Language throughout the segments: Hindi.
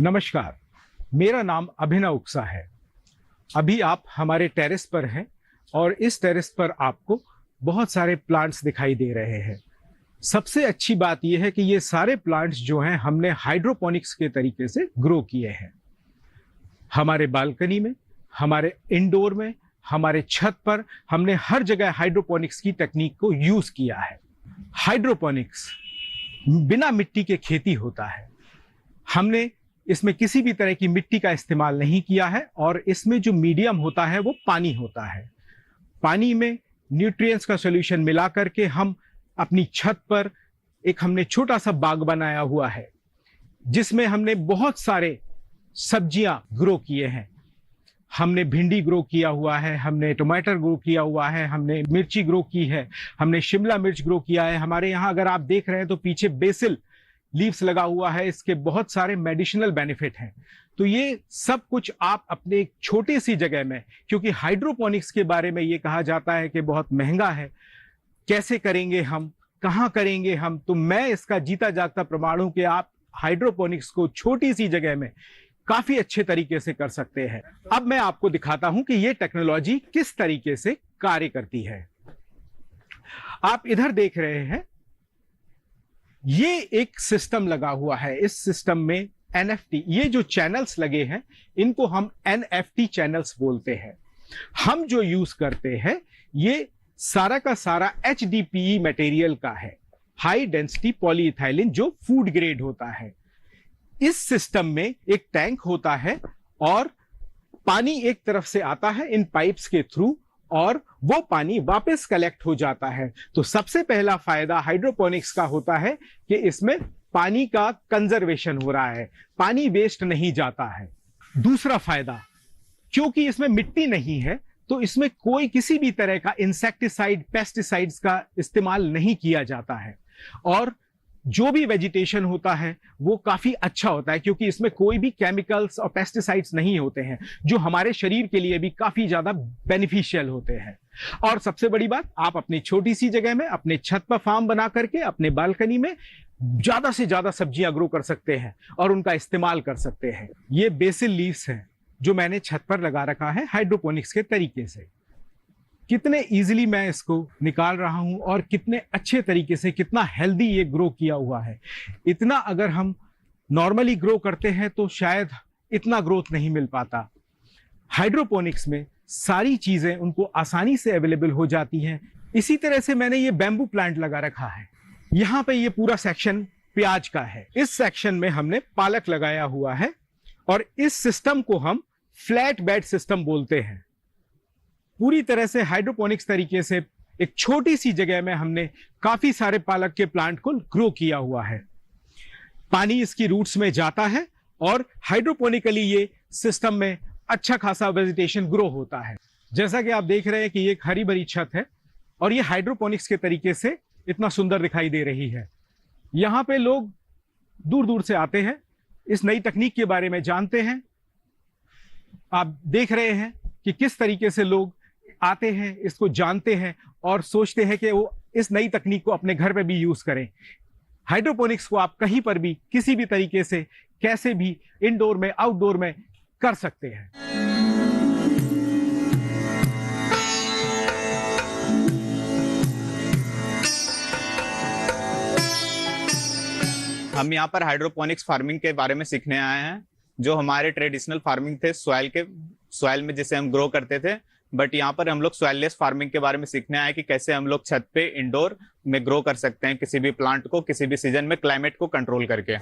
नमस्कार, मेरा नाम अभिनव उक्सा है। अभी आप हमारे टेरेस पर हैं और इस टेरेस पर आपको बहुत सारे प्लांट्स दिखाई दे रहे हैं। सबसे अच्छी बात यह है कि ये सारे प्लांट्स जो हैं हमने हाइड्रोपोनिक्स के तरीके से ग्रो किए हैं। हमारे बालकनी में, हमारे इंडोर में, हमारे छत पर हमने हर जगह हाइड्रोपोनिक्स की टेक्निक को यूज किया है। हाइड्रोपोनिक्स बिना मिट्टी के खेती होता है। हमने इसमें किसी भी तरह की मिट्टी का इस्तेमाल नहीं किया है और इसमें जो मीडियम होता है वो पानी होता है। पानी में न्यूट्रिएंट्स का सॉल्यूशन मिला करके हम अपनी छत पर एक हमने छोटा सा बाग बनाया हुआ है जिसमें हमने बहुत सारे सब्जियां ग्रो किए हैं। हमने भिंडी ग्रो किया हुआ है, हमने टमाटर ग्रो किया हुआ है, हमने मिर्ची ग्रो की है, हमने शिमला मिर्च ग्रो किया है। हमारे यहाँ अगर आप देख रहे हैं तो पीछे बेसिल लीव्स लगा हुआ है। इसके बहुत सारे मेडिसिनल बेनिफिट हैं। तो ये सब कुछ आप अपने एक छोटी सी जगह में, क्योंकि हाइड्रोपोनिक्स के बारे में ये कहा जाता है कि बहुत महंगा है, कैसे करेंगे हम, कहाँ करेंगे हम, तो मैं इसका जीता जागता प्रमाण हूं कि आप हाइड्रोपोनिक्स को छोटी सी जगह में काफी अच्छे तरीके से कर सकते हैं। अब मैं आपको दिखाता हूं कि ये टेक्नोलॉजी किस तरीके से कार्य करती है। आप इधर देख रहे हैं, ये एक सिस्टम लगा हुआ है। इस सिस्टम में एनएफटी, ये जो चैनल्स लगे हैं इनको हम एनएफटी चैनल्स बोलते हैं। हम जो यूज करते हैं ये सारा का सारा एचडीपीई मटेरियल का है, हाई डेंसिटी पॉलीइथाइलिन, जो फूड ग्रेड होता है। इस सिस्टम में एक टैंक होता है और पानी एक तरफ से आता है इन पाइप्स के थ्रू और वो पानी वापस कलेक्ट हो जाता है। तो सबसे पहला फायदा हाइड्रोपोनिक्स का होता है कि इसमें पानी का कंजर्वेशन हो रहा है, पानी वेस्ट नहीं जाता है। दूसरा फायदा, क्योंकि इसमें मिट्टी नहीं है तो इसमें कोई किसी भी तरह का इंसेक्टिसाइड, पेस्टिसाइड्स का इस्तेमाल नहीं किया जाता है और जो भी वेजिटेशन होता है वो काफी अच्छा होता है, क्योंकि इसमें कोई भी केमिकल्स और पेस्टिसाइड्स नहीं होते हैं जो हमारे शरीर के लिए भी काफी ज्यादा बेनिफिशियल होते हैं। और सबसे बड़ी बात, आप अपनी छोटी सी जगह में अपने छत पर फार्म बना करके अपने बालकनी में ज्यादा से ज्यादा सब्जियां ग्रो कर सकते हैं और उनका इस्तेमाल कर सकते हैं। ये बेसिल लीव्स हैं जो मैंने छत पर लगा रखा है हाइड्रोपोनिक्स के तरीके से। कितने इजीली मैं इसको निकाल रहा हूं और कितने अच्छे तरीके से, कितना हेल्दी ये ग्रो किया हुआ है। इतना अगर हम नॉर्मली ग्रो करते हैं तो शायद इतना ग्रोथ नहीं मिल पाता। हाइड्रोपोनिक्स में सारी चीजें उनको आसानी से अवेलेबल हो जाती हैं। इसी तरह से मैंने ये बैम्बू प्लांट लगा रखा है। यहां पे ये पूरा सेक्शन प्याज का है। इस सेक्शन में हमने पालक लगाया हुआ है और इस सिस्टम को हम फ्लैट बेड सिस्टम बोलते हैं। पूरी तरह से हाइड्रोपोनिक्स तरीके से एक छोटी सी जगह में हमने काफी सारे पालक के प्लांट को ग्रो किया हुआ है। पानी इसकी रूट्स में जाता है और हाइड्रोपोनिकली ये सिस्टम में अच्छा खासा वेजिटेशन ग्रो होता है। जैसा कि आप देख रहे हैं कि ये एक हरी भरी छत है और ये हाइड्रोपोनिक्स के तरीके से इतना सुंदर दिखाई दे रही है। यहां पे लोग दूर दूर से आते हैं, इस नई तकनीक के बारे में जानते हैं। आप देख रहे हैं कि किस तरीके से लोग आते हैं, इसको जानते हैं और सोचते हैं कि वो इस नई तकनीक को अपने घर पे भी यूज करें। हाइड्रोपोनिक्स को आप कहीं पर भी, किसी भी तरीके से, कैसे भी, इंडोर में, आउटडोर में कर सकते हैं। हम यहाँ पर हाइड्रोपोनिक्स फार्मिंग के बारे में सीखने आए हैं। जो हमारे ट्रेडिशनल फार्मिंग थे सॉइल में जिसे हम ग्रो करते थे, बट यहाँ पर हम लोग सॉइललेस फार्मिंग के बारे में सीखने आए कि कैसे हम लोग छत पे इंडोर में ग्रो कर सकते हैं किसी भी प्लांट को, किसी भी सीजन में क्लाइमेट को कंट्रोल करके।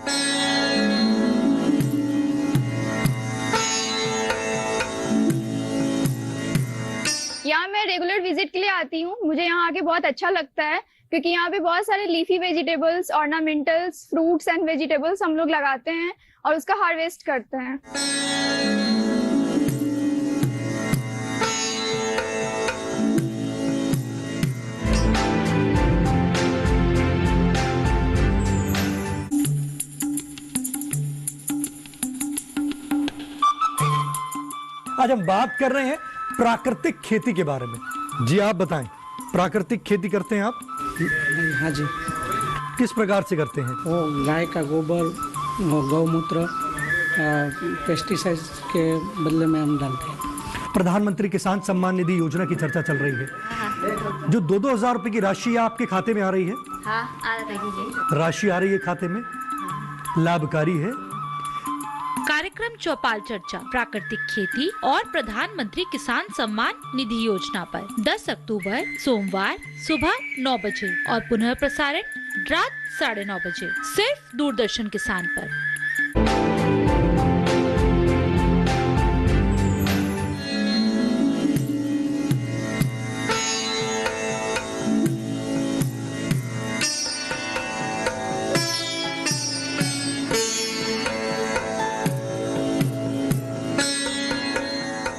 यहाँ मैं रेगुलर विजिट के लिए आती हूँ। मुझे यहाँ आके बहुत अच्छा लगता है क्योंकि यहाँ पे बहुत सारे leafy vegetables, ornamentals, fruits and vegetables हम लोग लगाते हैं और उसका हार्वेस्ट करते हैं। आज हम बात कर रहे हैं प्राकृतिक खेती के बारे में। जी आप बताएं, प्राकृतिक खेती करते हैं आप? हाँ जी। किस प्रकार से करते हैं? वो गाय का गोबर, गौमूत्र पेस्टिसाइड्स के बदले में हम डालते हैं। प्रधानमंत्री किसान सम्मान निधि योजना की चर्चा चल रही है। जो 2-2 हज़ार रुपए की राशि आपके खाते में आ रही है। हाँ, आ रही है। राशि आ रही है खाते में, लाभकारी है। कार्यक्रम चौपाल चर्चा प्राकृतिक खेती और प्रधानमंत्री किसान सम्मान निधि योजना पर 10 अक्टूबर सोमवार सुबह 9 बजे और पुनः प्रसारण रात 9:30 बजे सिर्फ दूरदर्शन किसान पर।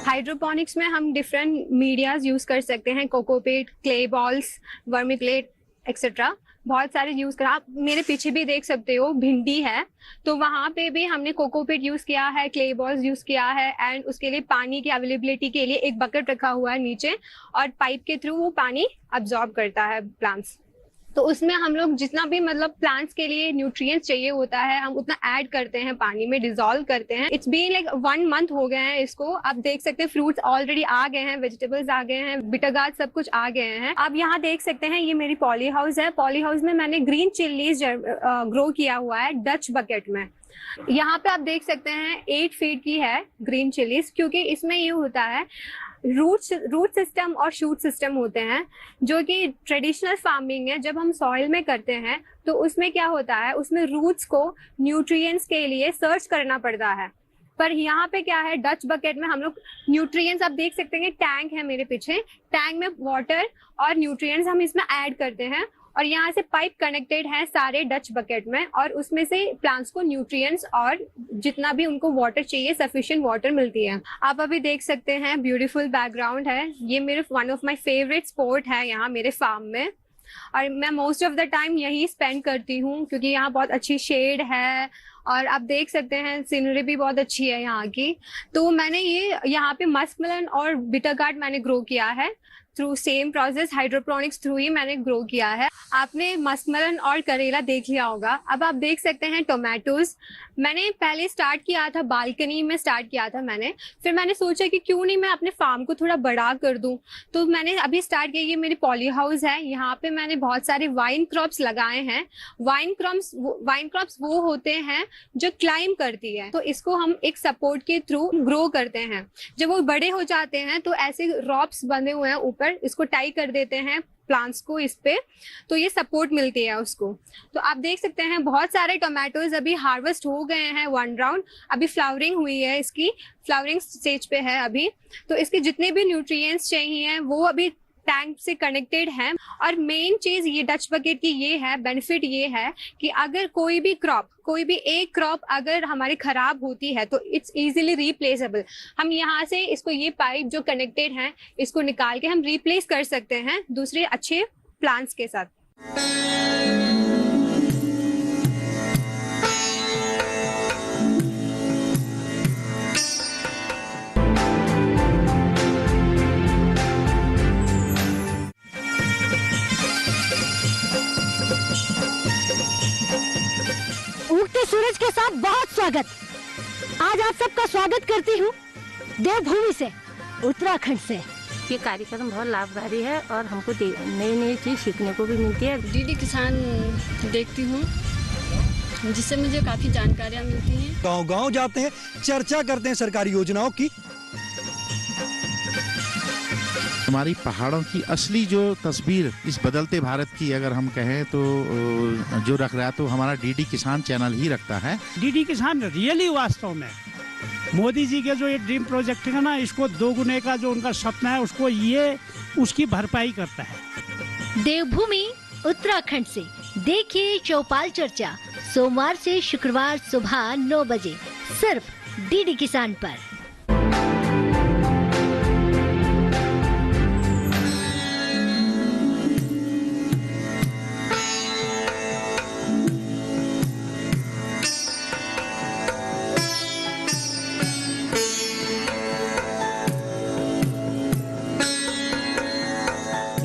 हाइड्रोपोनिक्स में हम डिफरेंट मीडियाज यूज कर सकते हैं, कोकोपीट, क्ले बॉल्स, वर्मिक्लेट एक्सेट्रा, बहुत सारे यूज कर। आप मेरे पीछे भी देख सकते हो भिंडी है, तो वहां पे भी हमने कोकोपीट यूज किया है, क्ले बॉल्स यूज किया है, एंड उसके लिए पानी की अवेलेबिलिटी के लिए एक बकेट रखा हुआ है नीचे, और पाइप के थ्रू वो पानी अब्सॉर्ब करता है प्लांट्स। तो उसमें हम लोग जितना भी मतलब प्लांट्स के लिए न्यूट्रिएंट्स चाहिए होता है, हम उतना ऐड करते हैं, पानी में डिसॉल्व करते हैं। इट्स बीन लाइक 1 मंथ हो गए हैं इसको। आप देख सकते हैं फ्रूट्स ऑलरेडी आ गए हैं, वेजिटेबल्स आ गए हैं, बिटर गार्ड सब कुछ आ गए हैं। आप यहाँ देख सकते हैं, ये मेरी पॉली हाउस है। पॉली हाउस में मैंने ग्रीन चिल्लीज ग्रो किया हुआ है डच बकेट में। यहाँ पे आप देख सकते हैं 8 फीट की है ग्रीन चिल्लीज, क्योंकि इसमें ये होता है रूट सिस्टम और शूट सिस्टम होते हैं, जो कि ट्रेडिशनल फार्मिंग है। जब हम सॉइल में करते हैं तो उसमें क्या होता है, उसमें रूट्स को न्यूट्रिएंट्स के लिए सर्च करना पड़ता है। पर यहाँ पे क्या है, डच बकेट में हम लोग न्यूट्रिएंट्स, आप देख सकते हैं टैंक है मेरे पीछे, टैंक में वाटर और न्यूट्रिएंट्स हम इसमें ऐड करते हैं, और यहाँ से पाइप कनेक्टेड है सारे डच बकेट में, और उसमें से प्लांट्स को न्यूट्रिएंट्स और जितना भी उनको वाटर चाहिए सफिशिएंट वाटर मिलती है। आप अभी देख सकते हैं ब्यूटीफुल बैकग्राउंड है। ये मेरे one of my favourite spot है यहाँ मेरे फार्म में, और मैं मोस्ट ऑफ द टाइम यही स्पेंड करती हूँ, क्योंकि यहाँ बहुत अच्छी शेड है, और आप देख सकते हैं सीनरी भी बहुत अच्छी है यहाँ की। तो मैंने ये यहाँ पे मस्कमेलन और बिटर गार्ड मैंने ग्रो किया है through same process, hydroponics through ही मैंने ग्रो किया है। आपने मस्कमेलन और करेला देख लिया होगा। अब आप देख सकते हैं टोमेटोज। मैंने पहले स्टार्ट किया था बालकनी में, स्टार्ट किया था मैंने, फिर मैंने सोचा कि क्यों नहीं मैं अपने फार्म को थोड़ा बड़ा कर दूं, तो मैंने अभी स्टार्ट किया। ये मेरी पॉली हाउस है, यहाँ पे मैंने बहुत सारे वाइन क्रॉप्स लगाए हैं। वाइन क्रॉप्स वो होते हैं जो क्लाइंब करती है, तो इसको हम एक सपोर्ट के थ्रू ग्रो करते हैं। जब वो बड़े हो जाते हैं तो ऐसे रॉप्स बंधे हुए हैं ऊपर, इसको टाई कर देते हैं प्लांट्स को इस पे, तो ये सपोर्ट मिलती है उसको। तो आप देख सकते हैं बहुत सारे टोमेटोज अभी हार्वेस्ट हो गए हैं 1 राउंड, अभी फ्लावरिंग हुई है, इसकी फ्लावरिंग स्टेज पे है अभी। तो इसके जितने भी न्यूट्रिएंट्स चाहिए वो अभी टैंक से कनेक्टेड है। और मेन चीज ये डच बकेट की ये है, बेनिफिट ये है कि अगर कोई भी एक क्रॉप अगर हमारी खराब होती है तो इट्स इजीली रिप्लेसेबल। हम यहाँ से इसको, ये पाइप जो कनेक्टेड है, इसको निकाल के हम रिप्लेस कर सकते हैं दूसरे अच्छे प्लांट्स के साथ। उगते सूरज के साथ बहुत स्वागत। आज आप सबका स्वागत करती हूँ देवभूमि से, उत्तराखंड से। ये कार्यक्रम बहुत लाभकारी है और हमको नई नई चीज सीखने को भी मिलती है। डीडी किसान देखती हूँ, जिससे मुझे काफी जानकारियाँ मिलती हैं। गांव-गांव जाते हैं, चर्चा करते हैं सरकारी योजनाओं की। हमारी पहाड़ों की असली जो तस्वीर इस बदलते भारत की अगर हम कहें तो जो रख रहा है तो हमारा डीडी किसान चैनल ही रखता है। डीडी किसान रियली वास्तव में मोदी जी के जो ये ड्रीम प्रोजेक्ट है ना, इसको 2 गुने का जो उनका सपना है उसको ये उसकी भरपाई करता है। देवभूमि उत्तराखंड से देखिए चौपाल चर्चा सोमवार से शुक्रवार सुबह 9 बजे सिर्फ डीडी किसान पर।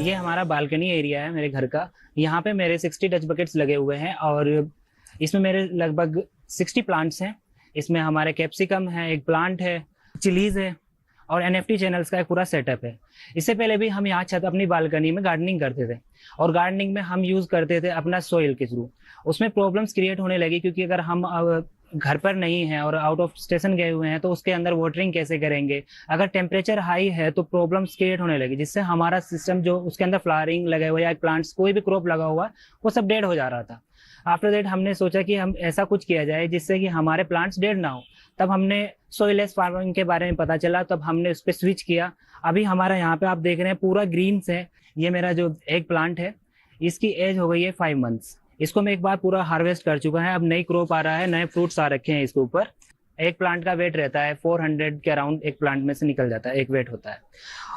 ये हमारा बालकनी एरिया है मेरे घर का। यहाँ पे मेरे 60 डच बकेट्स लगे हुए हैं और इसमें मेरे लगभग 60 प्लांट्स हैं। इसमें हमारे कैप्सिकम है, एक प्लांट है, चिलीज है और NFT चैनल्स का एक पूरा सेटअप है। इससे पहले भी हम यहाँ छत अपनी बालकनी में गार्डनिंग करते थे और गार्डनिंग में हम यूज करते थे अपना सोइल के थ्रू। उसमें प्रॉब्लम्स क्रिएट होने लगी क्योंकि अगर हम घर पर नहीं है और आउट ऑफ स्टेशन गए हुए हैं तो उसके अंदर वाटरिंग कैसे करेंगे, अगर टेम्परेचर हाई है तो प्रॉब्लम्स क्रिएट होने लगी, जिससे हमारा सिस्टम जो उसके अंदर फ्लावरिंग लगे हुए या प्लांट्स कोई भी क्रॉप लगा हुआ वो सब डेड हो जा रहा था। आफ्टर दैट हमने सोचा कि हम ऐसा कुछ किया जाए जिससे कि हमारे प्लांट्स डेड ना हो। तब हमने सोइललेस फार्मिंग के बारे में पता चला, तब हमने उस पर स्विच किया। अभी हमारा यहाँ पे आप देख रहे हैं पूरा ग्रीन है। ये मेरा जो एक प्लांट है इसकी एज हो गई है 5 मंथ्स। इसको मैं एक बार पूरा हार्वेस्ट कर चुका है। अब नई क्रॉप आ रहा है, नए फ्रूट्स आ रखे हैं इसके ऊपर। एक प्लांट का वेट रहता है 400 के अराउंड, एक प्लांट में से निकल जाता है, एक वेट होता है।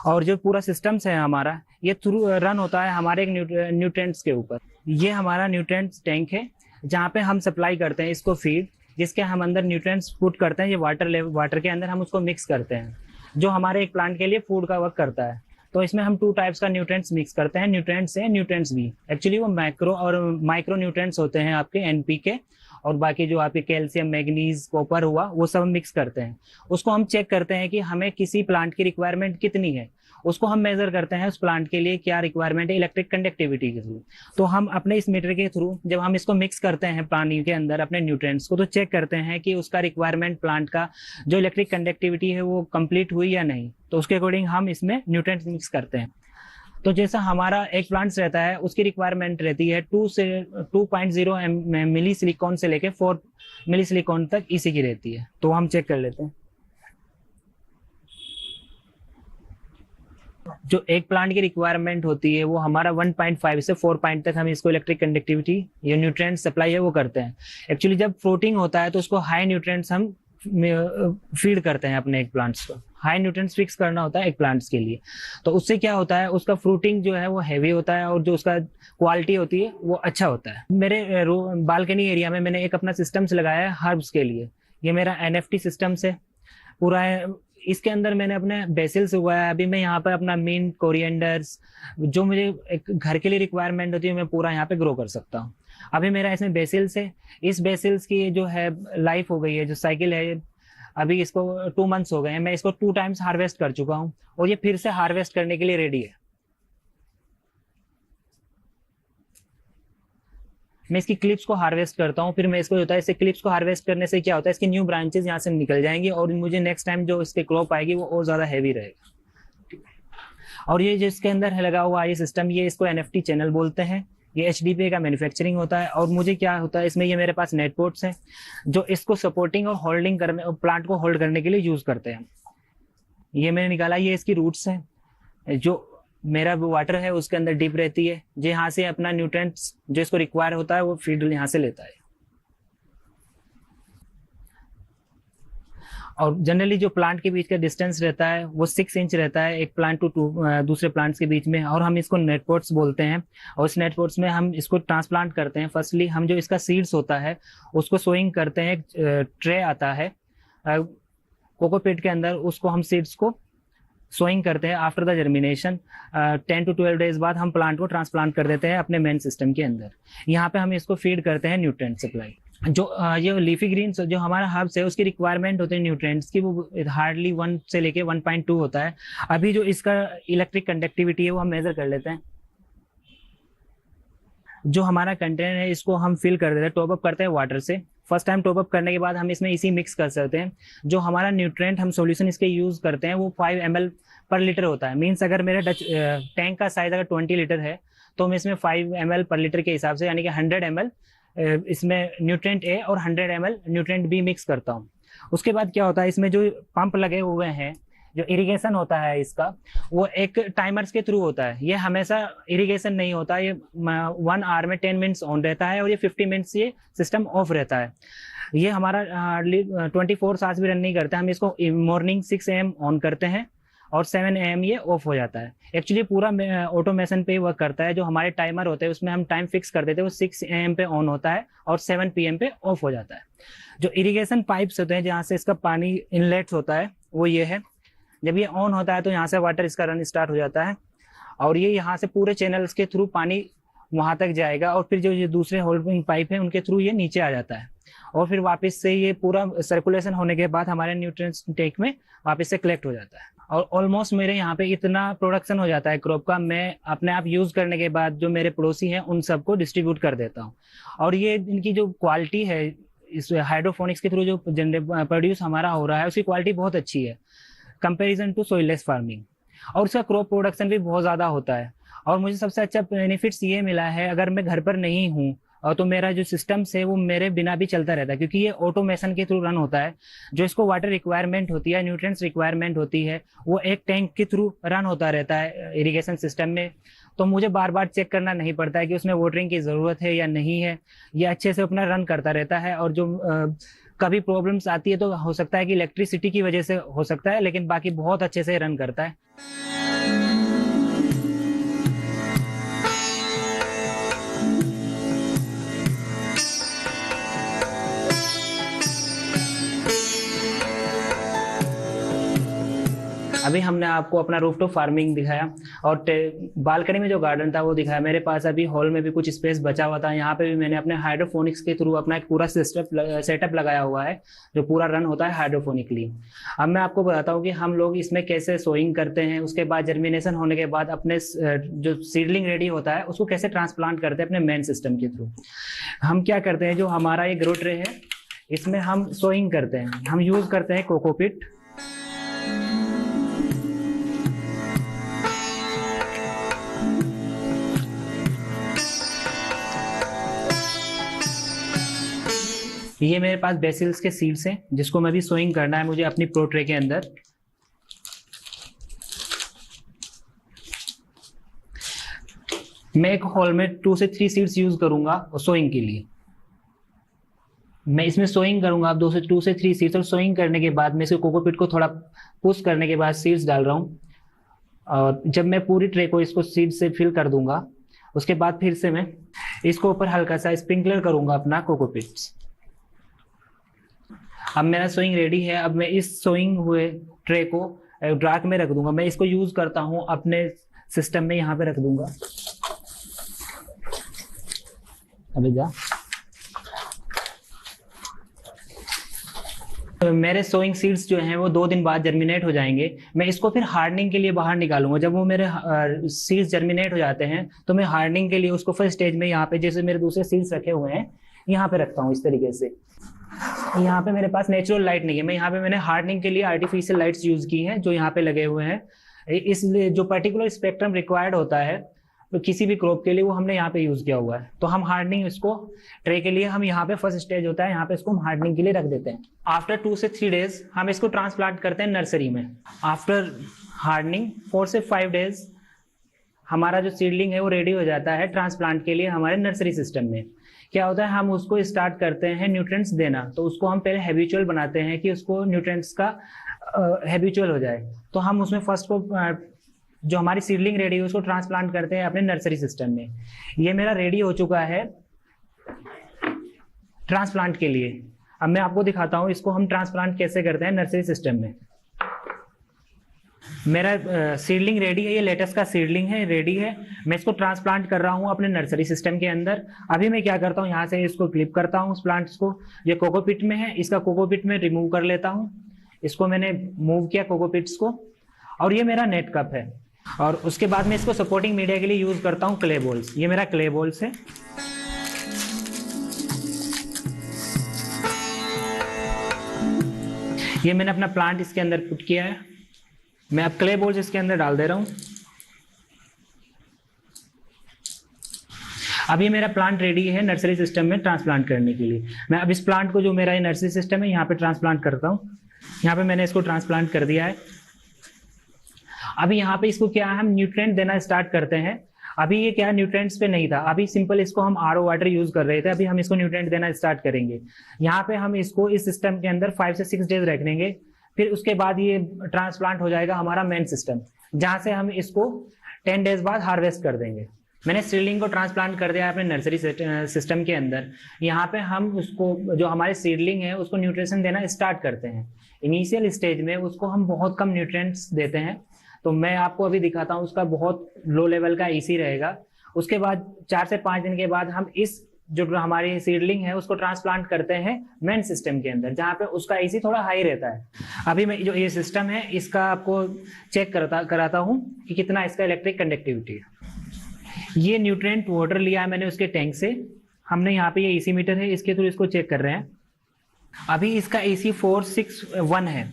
और जो पूरा सिस्टम्स है हमारा ये थ्रू रन होता है हमारे एक न्यूट्रिएंट्स के ऊपर। ये हमारा न्यूट्रिएंट्स टैंक है जहाँ पे हम सप्लाई करते हैं इसको फीड, जिसके हम अंदर न्यूट्रिएंट्स पुट करते हैं। ये वाटर के अंदर हम उसको मिक्स करते हैं जो हमारे एक प्लांट के लिए फूड का वर्क करता है। तो इसमें हम 2 टाइप्स का न्यूट्रिएंट्स मिक्स करते हैं, न्यूट्रिएंट्स ए, न्यूट्रिएंट्स बी। एक्चुअली वो मैक्रो और माइक्रो न्यूट्रिएंट्स होते हैं आपके NPK और बाकी जो आपके कैल्शियम, मैग्नीज, कॉपर हुआ वो सब मिक्स करते हैं। उसको हम चेक करते हैं कि हमें किसी प्लांट की रिक्वायरमेंट कितनी है, उसको हम मेजर करते हैं उस प्लांट के लिए क्या रिक्वायरमेंट है इलेक्ट्रिक कंडक्टिविटी के थ्रू। तो हम अपने इस मीटर के थ्रू जब हम इसको मिक्स करते हैं पानी के अंदर अपने न्यूट्रिएंट्स को, तो चेक करते हैं कि उसका रिक्वायरमेंट प्लांट का जो इलेक्ट्रिक कंडक्टिविटी है वो कंप्लीट हुई या नहीं। तो उसके अकॉर्डिंग हम इसमें न्यूट्रिएंट्स मिक्स करते हैं। तो जैसा हमारा एक प्लांट्स रहता है उसकी रिक्वायरमेंट रहती है 2 से 2.0 मिली सिलिकॉन से लेके 4 मिली सिलिकॉन तक इसी की रहती है। तो हम चेक कर लेते हैं। जो एक प्लांट की रिक्वायरमेंट होती है वो हमारा 1.5 से 4 पॉइंट तक हम इसको इलेक्ट्रिक कंडक्टिविटी या न्यूट्रिएंट सप्लाई है वो करते हैं। एक्चुअली जब फ्रूटिंग होता है तो उसको हाई न्यूट्रिएंट्स हम फीड करते हैं अपने एक प्लांट्स को। हाई न्यूट्रिएंट्स फिक्स करना होता है एक प्लांट्स के लिए। तो उससे क्या होता है उसका फ्रूटिंग जो है वो हैवी होता है और जो उसका क्वालिटी होती है वो अच्छा होता है। मेरे बालकनी एरिया में मैंने एक अपना सिस्टम्स लगाया है हर्ब्स के लिए। ये मेरा NFT सिस्टम्स है पूरा है। इसके अंदर मैंने अपने बेसिल्स उगाया। अभी मैं यहाँ पर अपना मिंट, कोरिएंडर्स जो मुझे एक घर के लिए रिक्वायरमेंट होती है मैं पूरा यहाँ पे ग्रो कर सकता हूँ। अभी मेरा इसमें बेसिल्स है। इस बेसिल्स की जो है लाइफ हो गई है, जो साइकिल है, अभी इसको 2 मंथ्स हो गए हैं। मैं इसको 2 टाइम्स हार्वेस्ट कर चुका हूँ और ये फिर से हार्वेस्ट करने के लिए रेडी है। मैं इसकी क्लिप्स को हार्वेस्ट करता हूँ, फिर मैं इसको होता है इससे क्लिप्स को हार्वेस्ट करने से क्या होता है इसकी न्यू ब्रांचेस यहाँ से निकल जाएंगी और मुझे नेक्स्ट टाइम जो इसके क्रॉप आएगी वो और ज्यादा हैवी रहेगा। और ये जो इसके अंदर है लगा हुआ ये सिस्टम, ये इसको NFT चैनल बोलते हैं। ये HDPE का मैन्युफैक्चरिंग होता है। और मुझे क्या होता है इसमें ये मेरे पास नेट पोट्स हैं जो इसको सपोर्टिंग और होल्डिंग करने और प्लांट को होल्ड करने के लिए यूज करते हैं। ये मैंने निकाला, ये इसकी रूट्स हैं। जो मेरा वाटर है उसके अंदर डीप रहती है, जो यहाँ से अपना न्यूट्रिएंट्स जो इसको रिक्वायर होता है वो फीड यहाँ से लेता है। और जनरली जो प्लांट के बीच का डिस्टेंस रहता है वो 6 इंच रहता है एक प्लांट टू दूसरे प्लांट्स के बीच में। और हम इसको नेट पॉट्स बोलते हैं और इस नेट पॉट्स में हम इसको ट्रांसप्लांट करते हैं। फर्स्टली हम जो इसका सीड्स होता है उसको सोइंग करते हैं। ट्रे आता है कोकोपीट के अंदर, उसको हम सीड्स को सोइंग करते हैं। After the germination 10 to 12 days बाद हम प्लांट को ट्रांसप्लांट कर देते हैं अपने मेन सिस्टम के अंदर। यहाँ पे हम इसको फीड करते हैं न्यूट्रिएंट सप्लाई। जो ये लीफी ग्रीन्स जो हमारा हर्ब्स है उसकी रिक्वायरमेंट होती है न्यूट्रिएंट्स की, वो हार्डली 1 से लेके 1.2 होता है। अभी जो इसका इलेक्ट्रिक कंडक्टिविटी है वो हम मेजर कर लेते हैं। जो हमारा कंटेनर है इसको हम फिल कर देते हैं, टॉप अप करते हैं वाटर से। फर्स्ट टाइम टॉप अप करने के बाद हम इसमें इसी मिक्स कर सकते हैं। जो हमारा न्यूट्रिएंट हम सॉल्यूशन इसके यूज करते हैं वो 5 ml पर लीटर होता है। मीन्स अगर मेरा टैंक का साइज अगर 20 लीटर है तो मैं इसमें 5 ml पर लीटर के हिसाब से यानी कि 100 ml इसमें न्यूट्रिएंट ए और 100 ml न्यूट्रिएंट बी मिक्स करता हूँ। उसके बाद क्या होता है इसमें जो पंप लगे हुए हैं, जो इरिगेशन होता है इसका वो एक टाइमर्स के थ्रू होता है। ये हमेशा इरिगेशन नहीं होता, ये 1 आवर में 10 मिनट्स ऑन रहता है और ये 50 मिनट्स ये सिस्टम ऑफ रहता है। ये हमारा हार्डली 24 आवर्स भी रन नहीं करता। हम इसको मॉर्निंग 6 AM ऑन करते हैं और 7 AM ये ऑफ हो जाता है। एक्चुअली पूरा ऑटोमेशन पे वर्क करता है। जो हमारे टाइमर होते हैं उसमें हम टाइम फिक्स कर देते हैं, वो 6 AM पे ऑन होता है और 7 PM पे ऑफ हो जाता है। जो इरिगेशन पाइप्स होते हैं जहाँ से इसका पानी इनलेट होता है वो ये है। जब ये ऑन होता है तो यहाँ से वाटर इसका रन स्टार्ट हो जाता है और ये यहाँ से पूरे चैनल्स के थ्रू पानी वहां तक जाएगा और फिर जो ये दूसरे होल्डिंग पाइप है उनके थ्रू ये नीचे आ जाता है और फिर वापस से ये पूरा सर्कुलेशन होने के बाद हमारे न्यूट्रिएंट्स टेक में वापस से कलेक्ट हो जाता है। और ऑलमोस्ट मेरे यहाँ पे इतना प्रोडक्शन हो जाता है क्रॉप का, मैं अपने आप यूज करने के बाद जो मेरे पड़ोसी हैं उन सबको डिस्ट्रीब्यूट कर देता हूँ। और ये इनकी जो क्वालिटी है इस हाइड्रोफोनिक्स के थ्रू जो प्रोड्यूस हमारा हो रहा है उसकी क्वालिटी बहुत अच्छी है कंपैरिजन टू सोइललेस फार्मिंग, और उसका क्रॉप प्रोडक्शन भी बहुत ज़्यादा होता है। और मुझे सबसे अच्छा बेनिफिट्स ये मिला है, अगर मैं घर पर नहीं हूँ और तो मेरा जो सिस्टम्स है वो मेरे बिना भी चलता रहता है, क्योंकि ये ऑटोमेशन के थ्रू रन होता है। जो इसको वाटर रिक्वायरमेंट होती है, न्यूट्रिएंट्स रिक्वायरमेंट होती है, वो एक टैंक के थ्रू रन होता रहता है इरिगेशन सिस्टम में। तो मुझे बार बार चेक करना नहीं पड़ता है कि उसमें वाटरिंग की ज़रूरत है या नहीं है, ये अच्छे से अपना रन करता रहता है। और जो कभी प्रॉब्लम्स आती है तो हो सकता है कि इलेक्ट्रिसिटी की वजह से हो सकता है, लेकिन बाकी बहुत अच्छे से रन करता है। अभी हमने आपको अपना रूफटॉप फार्मिंग दिखाया और बालकनी में जो गार्डन था वो दिखाया। मेरे पास अभी हॉल में भी कुछ स्पेस बचा हुआ था, यहाँ पे भी मैंने अपने हाइड्रोफोनिक्स के थ्रू अपना एक पूरा सेटअप लगाया हुआ है जो पूरा रन होता है हाइड्रोफोनिकली। अब मैं आपको बताता हूँ कि हम लोग इसमें कैसे सोइंग करते हैं, उसके बाद जर्मिनेशन होने के बाद अपने जो सीडलिंग रेडी होता है उसको कैसे ट्रांसप्लांट करते हैं अपने मेन सिस्टम के थ्रू। हम क्या करते हैं, जो हमारा ये ग्रो ट्रे है इसमें हम सोइंग करते हैं। हम यूज करते हैं कोकोपीट, ये मेरे पास बेसिल्स के सीड्स हैं जिसको मैं भी सोइंग करना है मुझे अपनी प्रो ट्रे के अंदर। मैं एक हॉल में 2 से 3 सीड्स यूज करूंगा सोइंग के लिए। मैं इसमें सोइंग करूंगा अब 2 से 3 सीड्स, और सोइंग करने के बाद मैं इसको कोकोपीट को थोड़ा पुश करने के बाद सीड्स डाल रहा हूँ। और जब मैं पूरी ट्रे को इसको सीड से फिल कर दूंगा उसके बाद फिर से मैं इसको ऊपर हल्का सा स्प्रिंकलर करूंगा अपना कोकोपीट। अब मेरा सोइंग रेडी है। अब मैं इस सोइंग हुए ट्रे को ड्राक में रख दूंगा। मैं इसको यूज करता हूं अपने सिस्टम में, यहाँ पे रख दूंगा। अबे जा। मेरे सोइंग सीड्स जो हैं वो 2 दिन बाद जर्मिनेट हो जाएंगे। मैं इसको फिर हार्डनिंग के लिए बाहर निकालूंगा। जब वो मेरे सीड्स जर्मिनेट हो जाते हैं तो मैं हार्डनिंग के लिए उसको फर्स्ट स्टेज में यहाँ पे, जैसे मेरे दूसरे सीड्स रखे हुए हैं, यहाँ पे रखता हूँ इस तरीके से। यहाँ पे मेरे पास नेचुरल लाइट नहीं है, मैं यहाँ पे मैंने हार्डनिंग के लिए आर्टिफिशियल लाइट्स यूज की हैं जो यहाँ पे लगे हुए हैं। इसलिए जो पर्टिकुलर स्पेक्ट्रम रिक्वायर्ड होता है तो किसी भी क्रॉप के लिए वो हमने यहाँ पे यूज किया हुआ है। तो हम हार्डनिंग इसको ट्रे के लिए हम यहाँ पे फर्स्ट स्टेज होता है, यहाँ पे इसको हम हार्डनिंग के लिए रख देते हैं। आफ्टर 2 से 3 डेज हम इसको ट्रांसप्लांट करते हैं नर्सरी में। आफ्टर हार्डनिंग 4 से 5 डेज हमारा जो सीडलिंग है वो रेडी हो जाता है ट्रांसप्लांट के लिए हमारे नर्सरी सिस्टम में। क्या होता है, हम उसको स्टार्ट करते हैं न्यूट्रिएंट्स देना। तो उसको हम पहले हैबिचुअल बनाते हैं कि उसको न्यूट्रिएंट्स का हैबिचुअल हो जाए। तो हम उसमें फर्स्ट को जो हमारी सीडलिंग रेडी है उसको ट्रांसप्लांट करते हैं अपने नर्सरी सिस्टम में। ये मेरा रेडी हो चुका है ट्रांसप्लांट के लिए। अब मैं आपको दिखाता हूँ इसको हम ट्रांसप्लांट कैसे करते हैं नर्सरी सिस्टम में। मेरा सीडलिंग रेडी है, ये लेटस का सीडलिंग है, रेडी है। मैं इसको ट्रांसप्लांट कर रहा हूँ अपने नर्सरी सिस्टम के अंदर। अभी मैं क्या करता हूँ, यहाँ से इसको क्लिप करता हूँ उस प्लांट्स को। ये कोकोपीट में है, इसका कोकोपीट में रिमूव कर लेता हूँ। इसको मैंने मूव किया कोकोपीट्स को, और ये मेरा नेट कप है। और उसके बाद मैं इसको सपोर्टिंग मीडिया के लिए यूज करता हूँ क्ले बॉल्स। ये मेरा क्ले बॉल्स है। ये मैंने अपना प्लांट इसके अंदर पुट किया है। मैं अब क्ले बॉल्स इसके अंदर डाल दे रहा हूं। अब ये मेरा प्लांट रेडी है नर्सरी सिस्टम में ट्रांसप्लांट करने के लिए। मैं अब इस प्लांट को, जो मेरा ये नर्सरी सिस्टम है, यहाँ पे ट्रांसप्लांट करता हूँ। यहाँ पे मैंने इसको ट्रांसप्लांट कर दिया है। अभी यहाँ पे इसको क्या है, हम न्यूट्रिएंट देना स्टार्ट करते हैं। अभी ये क्या न्यूट्रिएंट्स पे नहीं था, अभी सिंपल इसको हम आरओ वाटर यूज कर रहे थे। अभी हम इसको न्यूट्रिएंट देना स्टार्ट करेंगे। यहाँ पे हम इसको इस सिस्टम के अंदर 5 से 6 डेज रखेंगे। फिर उसके बाद ये ट्रांसप्लांट हो जाएगा हमारा मेन सिस्टम, जहां से हम इसको 10 डेज बाद हार्वेस्ट कर देंगे। मैंने सीडलिंग को ट्रांसप्लांट कर दिया अपने नर्सरी सिस्टम के अंदर। यहाँ पे हम उसको, जो हमारे सीडलिंग है, उसको न्यूट्रिशन देना स्टार्ट करते हैं। इनिशियल स्टेज में उसको हम बहुत कम न्यूट्रिएंट्स देते हैं। तो मैं आपको अभी दिखाता हूँ, उसका बहुत लो लेवल का ईसी रहेगा। उसके बाद 4 से 5 दिन के बाद हम इस जो हमारी सीडलिंग है उसको ट्रांसप्लांट करते हैं मेन सिस्टम के अंदर, जहाँ पे उसका एसी थोड़ा हाई रहता है। अभी मैं जो ये सिस्टम है इसका आपको चेक कराता हूँ कि कितना इसका इलेक्ट्रिक कंडक्टिविटी है। ये न्यूट्रिएंट वाटर लिया है मैंने उसके टैंक से, हमने यहाँ पे ये एसी मीटर है इसके थ्रू इसको चेक कर रहे हैं। अभी इसका एसी 461 है,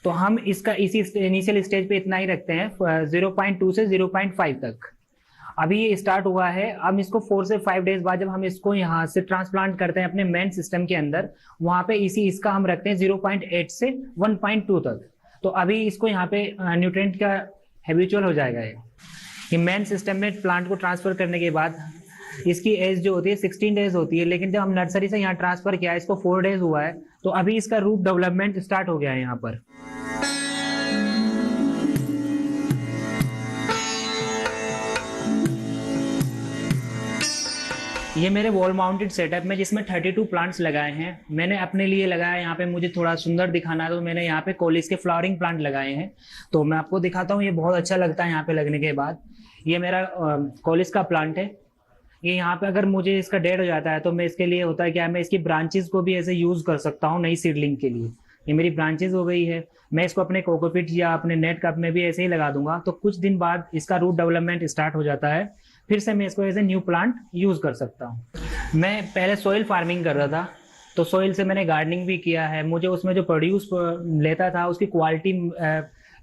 तो हम इसका एसी इनिशियल स्टेज पे इतना ही रखते हैं 0.2 से 0.5 तक। अभी ये स्टार्ट हुआ है, अब इसको 4 से 5 डेज बाद जब हम इसको यहाँ से ट्रांसप्लांट करते हैं अपने मेन सिस्टम के अंदर, वहाँ पे एसी इसका हम रखते हैं 0.8 से 1.2 तक। तो अभी इसको यहाँ पे न्यूट्रिएंट का हैबिचुअल हो जाएगा। ये मेन सिस्टम में प्लांट को ट्रांसफर करने के बाद इसकी एज जो होती है 16 डेज होती है, लेकिन जब हम नर्सरी से यहाँ ट्रांसफर किया इसको 4 डेज हुआ है, तो अभी इसका रूट डेवलपमेंट स्टार्ट हो गया है यहाँ पर। ये मेरे वॉल माउंटेड सेटअप में जिसमें 32 प्लांट्स लगाए हैं। मैंने अपने लिए लगाया, यहाँ पे मुझे थोड़ा सुंदर दिखाना है तो मैंने यहाँ पे कॉलेज के फ्लावरिंग प्लांट लगाए हैं। तो मैं आपको दिखाता हूँ, ये बहुत अच्छा लगता है यहाँ पे लगने के बाद। ये मेरा कॉलेज का प्लांट है। ये यहाँ पे अगर मुझे इसका डेड हो जाता है तो मैं इसके लिए होता है क्या, मैं इसकी ब्रांचेस को भी ऐसे यूज कर सकता हूँ नई सीडलिंग के लिए। ये मेरी ब्रांचेस हो गई है, मैं इसको अपने कोकोपीट या अपने नेट कप में भी ऐसे ही लगा दूंगा। तो कुछ दिन बाद इसका रूट डेवलपमेंट स्टार्ट हो जाता है, फिर से मैं इसको as a new plant use कर सकता हूँ। मैं पहले सॉइल फार्मिंग कर रहा था, तो सॉइल से मैंने गार्डनिंग भी किया है। मुझे उसमें जो प्रोड्यूस लेता था उसकी क्वालिटी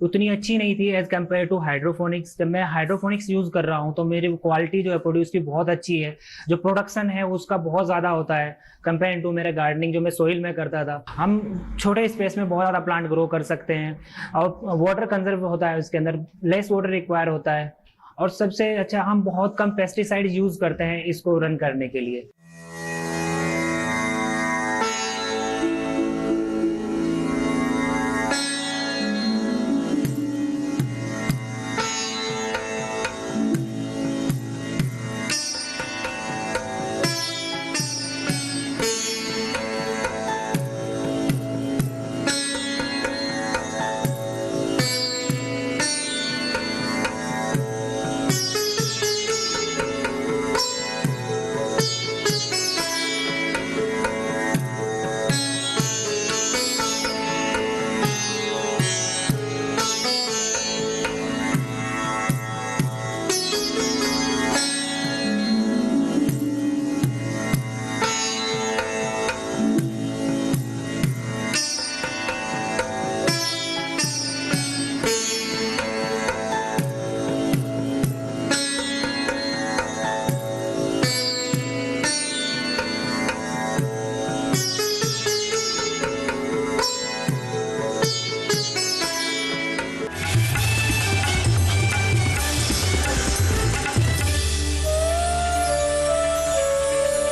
उतनी अच्छी नहीं थी एज कम्पेयर टू हाइड्रोफोनिक्स। जब मैं हाइड्रोफोनिक्स यूज कर रहा हूँ तो मेरी क्वालिटी जो है प्रोड्यूस की बहुत अच्छी है, जो प्रोडक्शन है उसका बहुत ज्यादा होता है कंपेयर टू मेरा गार्डनिंग जो मैं सोइल में करता था। हम छोटे स्पेस में बहुत ज्यादा प्लांट ग्रो कर सकते हैं और वाटर कंजर्व होता है, उसके अंदर लेस वाटर रिक्वायर होता है, और सबसे अच्छा हम बहुत कम पेस्टिसाइड यूज करते हैं इसको रन करने के लिए।